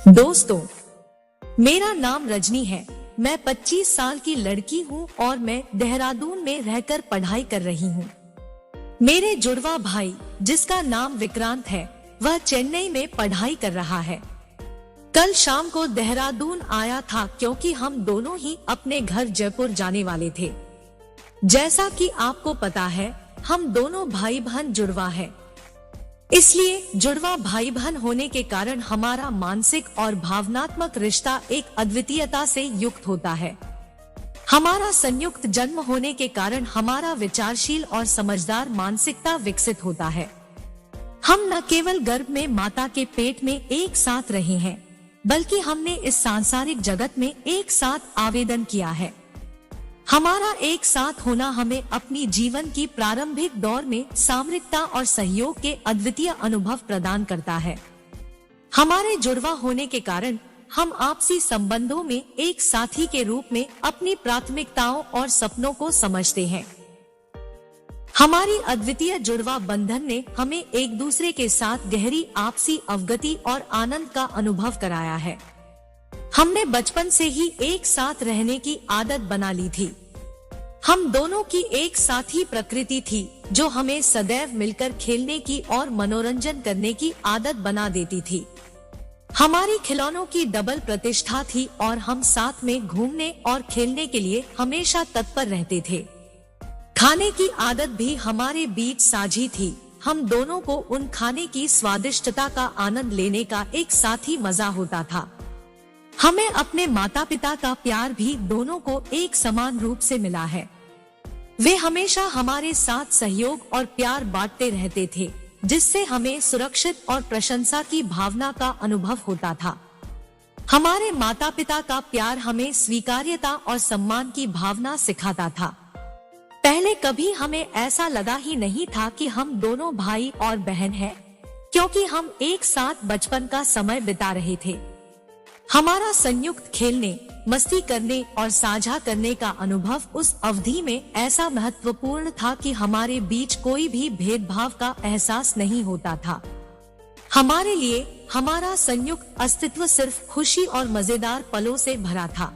दोस्तों, मेरा नाम रजनी है। मैं 25 साल की लड़की हूँ और मैं देहरादून में रहकर पढ़ाई कर रही हूँ। मेरे जुड़वा भाई, जिसका नाम विक्रांत है, वह चेन्नई में पढ़ाई कर रहा है। कल शाम को देहरादून आया था क्योंकि हम दोनों ही अपने घर जयपुर जाने वाले थे। जैसा कि आपको पता है, हम दोनों भाई बहन जुड़वा है। इसलिए जुड़वा भाई बहन होने के कारण हमारा मानसिक और भावनात्मक रिश्ता एक अद्वितीयता से युक्त होता है। हमारा संयुक्त जन्म होने के कारण हमारा विचारशील और समझदार मानसिकता विकसित होता है। हम न केवल गर्भ में माता के पेट में एक साथ रहे हैं, बल्कि हमने इस सांसारिक जगत में एक साथ आवेदन किया है। हमारा एक साथ होना हमें अपनी जीवन की प्रारंभिक दौर में सामरिकता और सहयोग के अद्वितीय अनुभव प्रदान करता है। हमारे जुड़वा होने के कारण हम आपसी संबंधों में एक साथी के रूप में अपनी प्राथमिकताओं और सपनों को समझते हैं। हमारी अद्वितीय जुड़वा बंधन ने हमें एक दूसरे के साथ गहरी आपसी अवगति और आनंद का अनुभव कराया है। हमने बचपन से ही एक साथ रहने की आदत बना ली थी। हम दोनों की एक साथ ही प्रकृति थी, जो हमें सदैव मिलकर खेलने की और मनोरंजन करने की आदत बना देती थी। हमारी खिलौनों की डबल प्रतिष्ठा थी और हम साथ में घूमने और खेलने के लिए हमेशा तत्पर रहते थे। खाने की आदत भी हमारे बीच साझी थी। हम दोनों को उन खाने की स्वादिष्टता का आनंद लेने का एक साथी मजा होता था। हमें अपने माता पिता का प्यार भी दोनों को एक समान रूप से मिला है। वे हमेशा हमारे साथ सहयोग और प्यार बांटते रहते थे, जिससे हमें सुरक्षित और प्रशंसा की भावना का अनुभव होता था। हमारे माता पिता का प्यार हमें स्वीकार्यता और सम्मान की भावना सिखाता था। पहले कभी हमें ऐसा लगा ही नहीं था कि हम दोनों भाई और बहन हैं, क्योंकि हम एक साथ बचपन का समय बिता रहे थे। हमारा संयुक्त खेलने, मस्ती करने और साझा करने का अनुभव उस अवधि में ऐसा महत्वपूर्ण था कि हमारे बीच कोई भी भेदभाव का एहसास नहीं होता था। हमारे लिए हमारा संयुक्त अस्तित्व सिर्फ खुशी और मजेदार पलों से भरा था।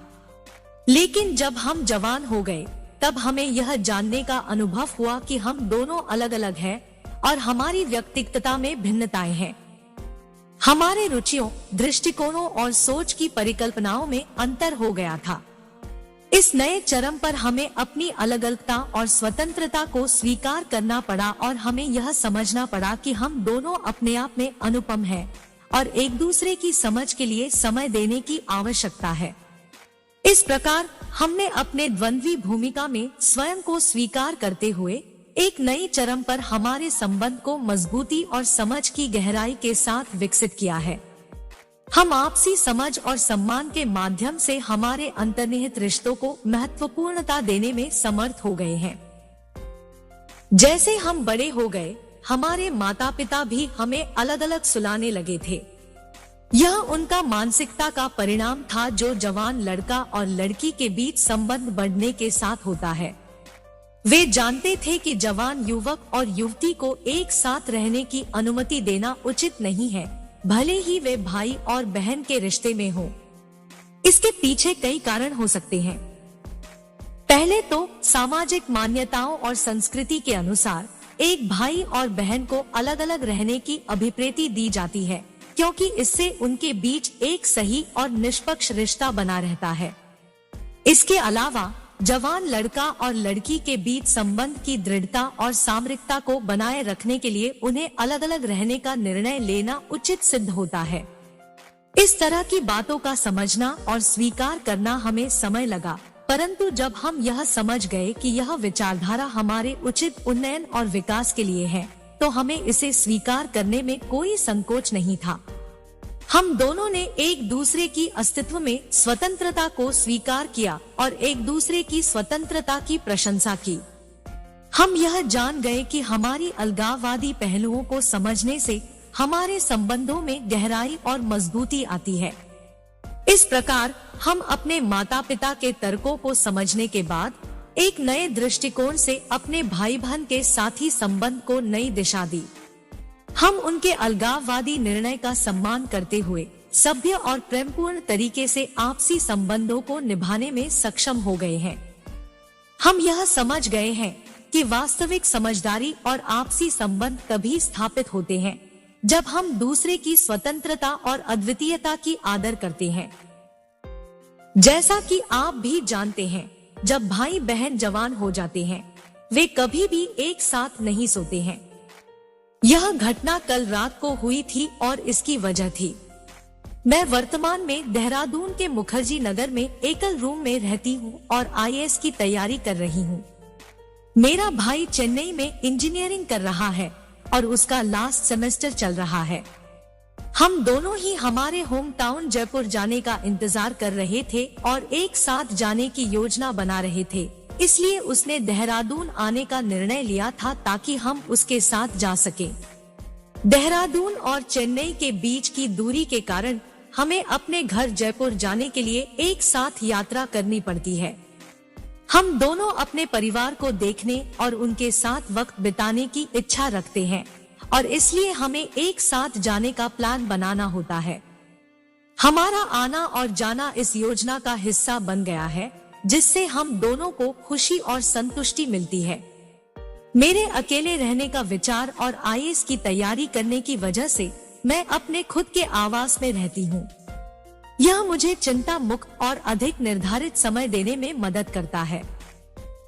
लेकिन जब हम जवान हो गए, तब हमें यह जानने का अनुभव हुआ कि हम दोनों अलग अलग हैं और हमारी व्यक्तिगतता में भिन्नताएं हैं। हमारे रुचियों, दृष्टिकोणों और सोच की परिकल्पनाओं में अंतर हो गया था। इस नए चरम पर हमें अपनी अलग-अलगता और स्वतंत्रता को स्वीकार करना पड़ा और हमें यह समझना पड़ा कि हम दोनों अपने आप में अनुपम हैं और एक दूसरे की समझ के लिए समय देने की आवश्यकता है। इस प्रकार हमने अपने द्वंद्वी भूमिका में स्वयं को स्वीकार करते हुए एक नई चरम पर हमारे संबंध को मजबूती और समझ की गहराई के साथ विकसित किया है। हम आपसी समझ और सम्मान के माध्यम से हमारे अंतर्निहित रिश्तों को महत्वपूर्णता देने में समर्थ हो गए हैं। जैसे हम बड़े हो गए, हमारे माता पिता भी हमें अलग अलग सुलाने लगे थे। यह उनका मानसिकता का परिणाम था, जो जवान लड़का और लड़की के बीच संबंध बढ़ने के साथ होता है। वे जानते थे कि जवान युवक और युवती को एक साथ रहने की अनुमति देना उचित नहीं है, भले ही वे भाई और बहन के रिश्ते में हो। इसके पीछे कई कारण हो सकते हैं। पहले तो सामाजिक मान्यताओं और संस्कृति के अनुसार एक भाई और बहन को अलग अलग रहने की अभिप्रेति दी जाती है, क्योंकि इससे उनके बीच एक सही और निष्पक्ष रिश्ता बना रहता है। इसके अलावा जवान लड़का और लड़की के बीच संबंध की दृढ़ता और सामरिकता को बनाए रखने के लिए उन्हें अलग अलग रहने का निर्णय लेना उचित सिद्ध होता है। इस तरह की बातों का समझना और स्वीकार करना हमें समय लगा, परंतु जब हम यह समझ गए कि यह विचारधारा हमारे उचित उन्नयन और विकास के लिए है, तो हमें इसे स्वीकार करने में कोई संकोच नहीं था। हम दोनों ने एक दूसरे की अस्तित्व में स्वतंत्रता को स्वीकार किया और एक दूसरे की स्वतंत्रता की प्रशंसा की। हम यह जान गए कि हमारी अलगाववादी पहलुओं को समझने से हमारे संबंधों में गहराई और मजबूती आती है। इस प्रकार हम अपने माता पिता के तर्कों को समझने के बाद एक नए दृष्टिकोण से अपने भाई बहन के साथी संबंध को नई दिशा दी। हम उनके अलगाववादी निर्णय का सम्मान करते हुए सभ्य और प्रेमपूर्ण तरीके से आपसी संबंधों को निभाने में सक्षम हो गए हैं। हम यह समझ गए हैं कि वास्तविक समझदारी और आपसी संबंध तभी स्थापित होते हैं जब हम दूसरे की स्वतंत्रता और अद्वितीयता की आदर करते हैं। जैसा कि आप भी जानते हैं, जब भाई बहन जवान हो जाते हैं, वे कभी भी एक साथ नहीं सोते हैं। यह घटना कल रात को हुई थी और इसकी वजह थी, मैं वर्तमान में देहरादून के मुखर्जी नगर में एकल रूम में रहती हूँ और IAS की तैयारी कर रही हूँ। मेरा भाई चेन्नई में इंजीनियरिंग कर रहा है और उसका लास्ट सेमेस्टर चल रहा है। हम दोनों ही हमारे होम टाउन जयपुर जाने का इंतजार कर रहे थे और एक साथ जाने की योजना बना रहे थे, इसलिए उसने देहरादून आने का निर्णय लिया था ताकि हम उसके साथ जा सके। देहरादून और चेन्नई के बीच की दूरी के कारण हमें अपने घर जयपुर जाने के लिए एक साथ यात्रा करनी पड़ती है। हम दोनों अपने परिवार को देखने और उनके साथ वक्त बिताने की इच्छा रखते हैं और इसलिए हमें एक साथ जाने का प्लान बनाना होता है। हमारा आना और जाना इस योजना का हिस्सा बन गया है, जिससे हम दोनों को खुशी और संतुष्टि मिलती है। मेरे अकेले रहने का विचार और IAS की तैयारी करने की वजह से मैं अपने खुद के आवास में रहती हूँ। यह मुझे चिंता मुक्त और अधिक निर्धारित समय देने में मदद करता है।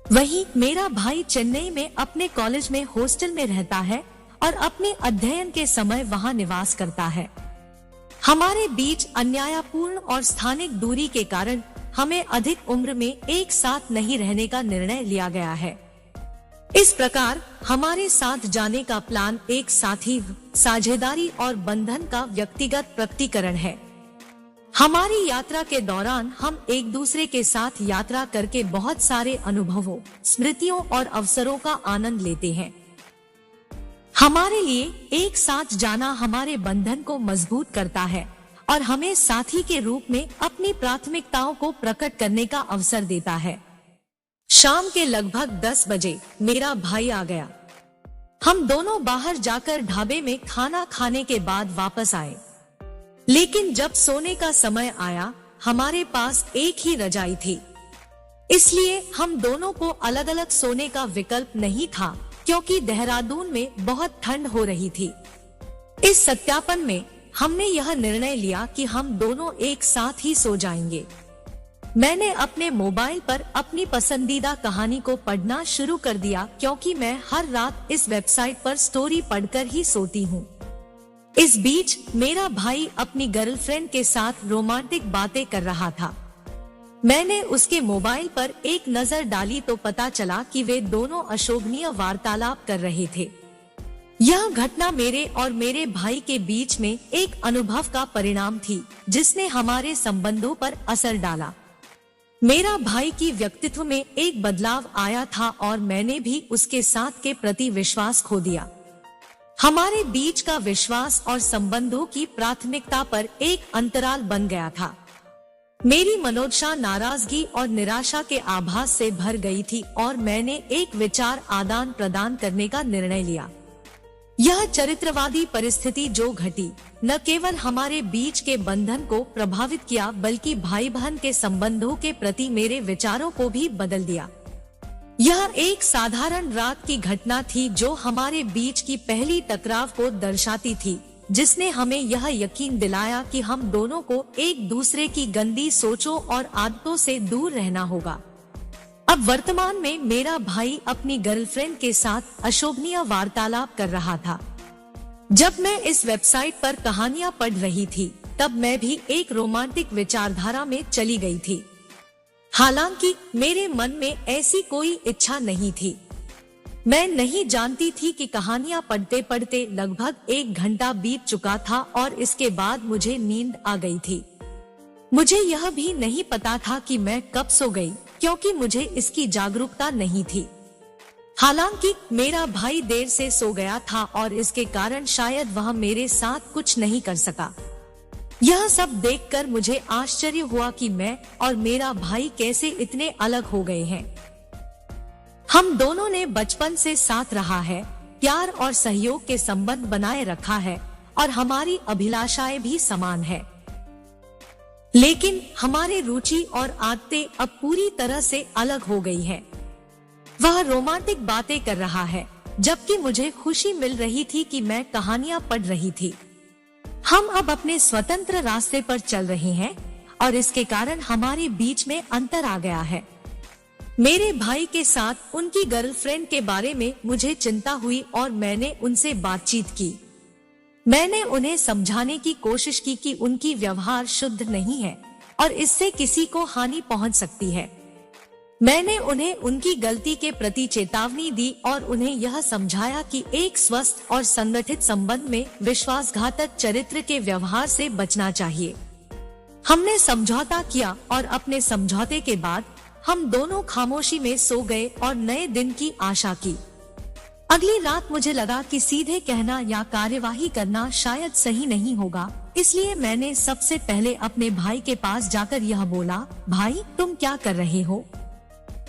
वहीं मेरा भाई चेन्नई में अपने कॉलेज में हॉस्टल में रहता है और अपने अध्ययन के समय वहां निवास करता है। हमारे बीच अन्यायपूर्ण और स्थानिक दूरी के कारण हमें अधिक उम्र में एक साथ नहीं रहने का निर्णय लिया गया है। इस प्रकार हमारे साथ जाने का प्लान एक साथी, साझेदारी और बंधन का व्यक्तिगत प्रकटीकरण है। हमारी यात्रा के दौरान हम एक दूसरे के साथ यात्रा करके बहुत सारे अनुभवों, स्मृतियों और अवसरों का आनंद लेते हैं। हमारे लिए एक साथ जाना हमारे बंधन को मजबूत करता है और हमें साथी के रूप में अपनी प्राथमिकताओं को प्रकट करने का अवसर देता है। शाम के लगभग 10 बजे मेरा भाई आ गया। हम दोनों बाहर जाकर ढाबे में खाना खाने के बाद वापस आए, लेकिन जब सोने का समय आया हमारे पास एक ही रजाई थी, इसलिए हम दोनों को अलग अलग सोने का विकल्प नहीं था क्योंकि देहरादून में बहुत ठंड हो रही थी। इस सत्यापन में हमने यह निर्णय लिया कि हम दोनों एक साथ ही सो जाएंगे। मैंने अपने मोबाइल पर अपनी पसंदीदा कहानी को पढ़ना शुरू कर दिया क्योंकि मैं हर रात इस वेबसाइट पर स्टोरी पढ़कर ही सोती हूँ। इस बीच मेरा भाई अपनी गर्लफ्रेंड के साथ रोमांटिक बातें कर रहा था। मैंने उसके मोबाइल पर एक नजर डाली तो पता चला कि वे दोनों अशोभनीय वार्तालाप कर रहे थे। यह घटना मेरे और मेरे भाई के बीच में एक अनुभव का परिणाम थी जिसने हमारे संबंधों पर असर डाला। मेरा भाई की व्यक्तित्व में एक बदलाव आया था और मैंने भी उसके साथ के प्रति विश्वास खो दिया। हमारे बीच का विश्वास और संबंधों की प्राथमिकता पर एक अंतराल बन गया था। मेरी मनोदशा नाराजगी और निराशा के आभास से भर गई थी और मैंने एक विचार आदान प्रदान करने का निर्णय लिया। यह चरित्रवादी परिस्थिति जो घटी, न केवल हमारे बीच के बंधन को प्रभावित किया बल्कि भाई बहन के संबंधों के प्रति मेरे विचारों को भी बदल दिया। यह एक साधारण रात की घटना थी जो हमारे बीच की पहली टकराव को दर्शाती थी, जिसने हमें यह यकीन दिलाया कि हम दोनों को एक दूसरे की गंदी सोचों और आदतों से दूर रहना होगा। अब वर्तमान में मेरा भाई अपनी गर्लफ्रेंड के साथ अशोभनीय वार्तालाप कर रहा था। जब मैं इस वेबसाइट पर कहानियां पढ़ रही थी, तब मैं भी एक रोमांटिक विचारधारा में चली गई थी। हालांकि मेरे मन में ऐसी कोई इच्छा नहीं थी। मैं नहीं जानती थी कि कहानियां पढ़ते पढ़ते लगभग 1 घंटा बीत चुका था और इसके बाद मुझे नींद आ गई थी। मुझे यह भी नहीं पता था कि मैं कब सो गई, क्योंकि मुझे इसकी जागरूकता नहीं थी। हालांकि मेरा भाई देर से सो गया था और इसके कारण शायद वह मेरे साथ कुछ नहीं कर सका। यह सब देखकर मुझे आश्चर्य हुआ कि मैं और मेरा भाई कैसे इतने अलग हो गए हैं। हम दोनों ने बचपन से साथ रहा है, प्यार और सहयोग के संबंध बनाए रखा है और हमारी अभिलाषाएं भी समान है। लेकिन हमारे रुचि और आदतें अब पूरी तरह से अलग हो गई है। वह रोमांटिक बातें कर रहा है, जबकि मुझे खुशी मिल रही थी कि मैं कहानियां पढ़ रही थी। हम अब अपने स्वतंत्र रास्ते पर चल रहे हैं और इसके कारण हमारे बीच में अंतर आ गया है। मेरे भाई के साथ उनकी गर्लफ्रेंड के बारे में मुझे चिंता हुई और मैंने उनसे बातचीत की। मैंने उन्हें समझाने की कोशिश की कि उनकी व्यवहार शुद्ध नहीं है और इससे किसी को हानि पहुंच सकती है। मैंने उन्हें उनकी गलती के प्रति चेतावनी दी और उन्हें यह समझाया कि एक स्वस्थ और संगठित संबंध में विश्वासघातक चरित्र के व्यवहार से बचना चाहिए। हमने समझौता किया और अपने समझौते के बाद हम दोनों खामोशी में सो गए और नए दिन की आशा की। अगली रात मुझे लगा कि सीधे कहना या कार्यवाही करना शायद सही नहीं होगा, इसलिए मैंने सबसे पहले अपने भाई के पास जाकर यह बोला, भाई तुम क्या कर रहे हो?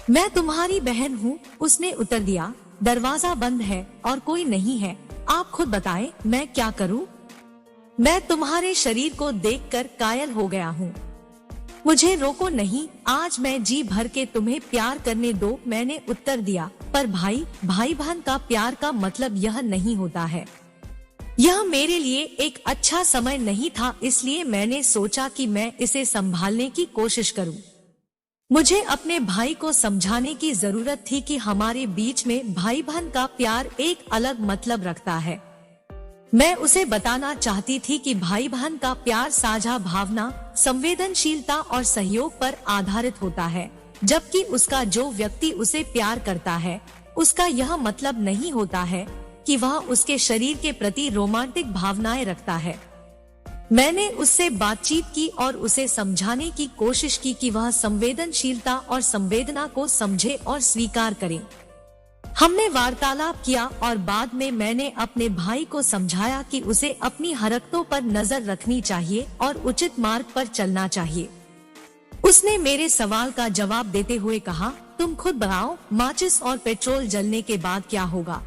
मैं तुम्हारी बहन हूँ, उसने उत्तर दिया। दरवाजा बंद है और कोई नहीं है, आप खुद बताएं मैं क्या करूँ? मैं तुम्हारे शरीर को देखकर कायल हो गया हूँ। मुझे रोको नहीं, आज मैं जी भर के तुम्हें प्यार करने दो, मैंने उत्तर दिया। पर भाई बहन का प्यार का मतलब यह नहीं होता है। यह मेरे लिए एक अच्छा समय नहीं था, इसलिए मैंने सोचा कि मैं इसे संभालने की कोशिश करूं। मुझे अपने भाई को समझाने की जरूरत थी कि हमारे बीच में भाई बहन का प्यार एक अलग मतलब रखता है। मैं उसे बताना चाहती थी कि भाई बहन का प्यार साझा भावना, संवेदनशीलता और सहयोग पर आधारित होता है, जबकि उसका जो व्यक्ति उसे प्यार करता है, उसका यह मतलब नहीं होता है कि वह उसके शरीर के प्रति रोमांटिक भावनाएं रखता है। मैंने उससे बातचीत की और उसे समझाने की कोशिश की कि वह संवेदनशीलता और संवेदना को समझे और स्वीकार करे। हमने वार्तालाप किया और बाद में मैंने अपने भाई को समझाया कि उसे अपनी हरकतों पर नजर रखनी चाहिए और उचित मार्ग पर चलना चाहिए। उसने मेरे सवाल का जवाब देते हुए कहा, तुम खुद बताओ, माचिस और पेट्रोल जलने के बाद क्या होगा?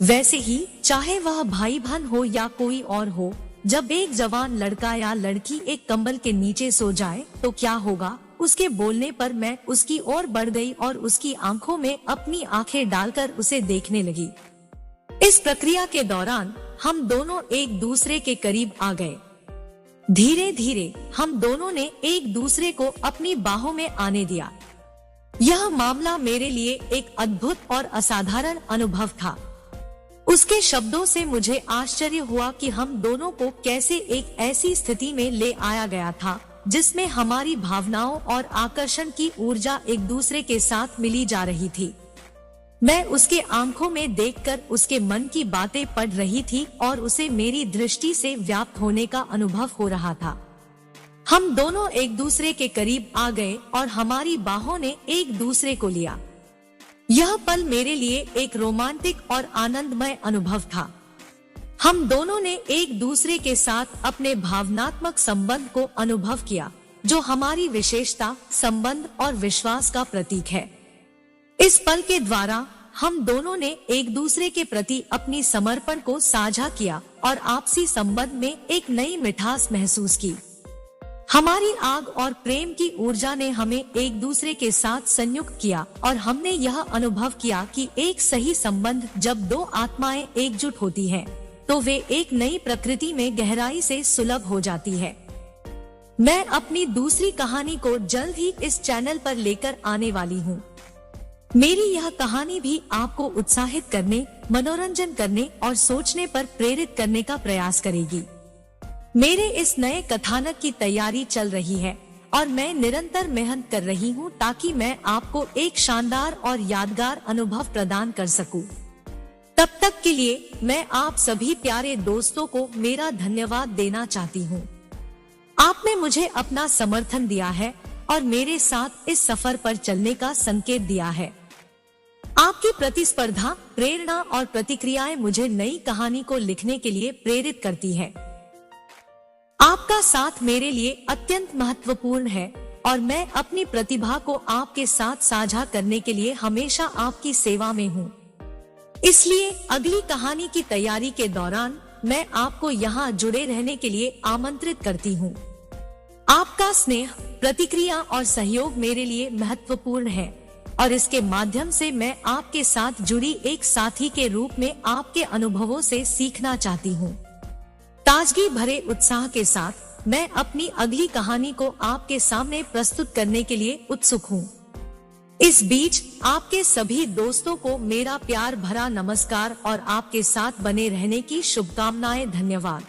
वैसे ही चाहे वह भाई बहन हो या कोई और हो, जब एक जवान लड़का या लड़की एक कंबल के नीचे सो जाए तो क्या होगा? उसके बोलने पर मैं उसकी ओर बढ़ गई और उसकी आंखों में अपनी आंखें डालकर उसे देखने लगी। इस प्रक्रिया के दौरान हम दोनों एक दूसरे के करीब आ गए। धीरे धीरे हम दोनों ने एक दूसरे को अपनी बाहों में आने दिया। यह मामला मेरे लिए एक अद्भुत और असाधारण अनुभव था। उसके शब्दों से मुझे आश्चर्य हुआ कि हम दोनों को कैसे एक ऐसी स्थिति में ले आया गया था जिसमें हमारी भावनाओं और आकर्षण की ऊर्जा एक दूसरे के साथ मिली जा रही थी। मैं उसके आंखों में देखकर उसके मन की बातें पढ़ रही थी और उसे मेरी दृष्टि से व्याप्त होने का अनुभव हो रहा था। हम दोनों एक दूसरे के करीब आ गए और हमारी बाहों ने एक दूसरे को लिया। यह पल मेरे लिए एक रोमांटिक और आनंदमय अनुभव था। हम दोनों ने एक दूसरे के साथ अपने भावनात्मक संबंध को अनुभव किया, जो हमारी विशेषता, संबंध और विश्वास का प्रतीक है। इस पल के द्वारा हम दोनों ने एक दूसरे के प्रति अपनी समर्पण को साझा किया और आपसी संबंध में एक नई मिठास महसूस की। हमारी आग और प्रेम की ऊर्जा ने हमें एक दूसरे के साथ संयुक्त किया और हमने यह अनुभव किया कि एक सही संबंध जब दो आत्माएं एकजुट होती हैं, तो वे एक नई प्रकृति में गहराई से सुलभ हो जाती है। मैं अपनी दूसरी कहानी को जल्द ही इस चैनल पर लेकर आने वाली हूँ। मेरी यह कहानी भी आपको उत्साहित करने, मनोरंजन करने और सोचने पर प्रेरित करने का प्रयास करेगी। मेरे इस नए कथानक की तैयारी चल रही है और मैं निरंतर मेहनत कर रही हूँ ताकि मैं आपको एक शानदार और यादगार अनुभव प्रदान कर सकूं। तब तक के लिए मैं आप सभी प्यारे दोस्तों को मेरा धन्यवाद देना चाहती हूँ। आपने मुझे अपना समर्थन दिया है और मेरे साथ इस सफर पर चलने का संकेत दिया है। आपकी प्रतिस्पर्धा, प्रेरणा और प्रतिक्रियाएं मुझे नई कहानी को लिखने के लिए प्रेरित करती है। आपका साथ मेरे लिए अत्यंत महत्वपूर्ण है और मैं अपनी प्रतिभा को आपके साथ साझा करने के लिए हमेशा आपकी सेवा में हूँ। इसलिए अगली कहानी की तैयारी के दौरान मैं आपको यहाँ जुड़े रहने के लिए आमंत्रित करती हूँ। आपका स्नेह, प्रतिक्रिया और सहयोग मेरे लिए महत्वपूर्ण है और इसके माध्यम से मैं आपके साथ जुड़ी एक साथी के रूप में आपके अनुभवों से सीखना चाहती हूँ। ताजगी भरे उत्साह के साथ मैं अपनी अगली कहानी को आपके सामने प्रस्तुत करने के लिए उत्सुक हूँ। इस बीच आपके सभी दोस्तों को मेरा प्यार भरा नमस्कार और आपके साथ बने रहने की शुभकामनाएं। धन्यवाद।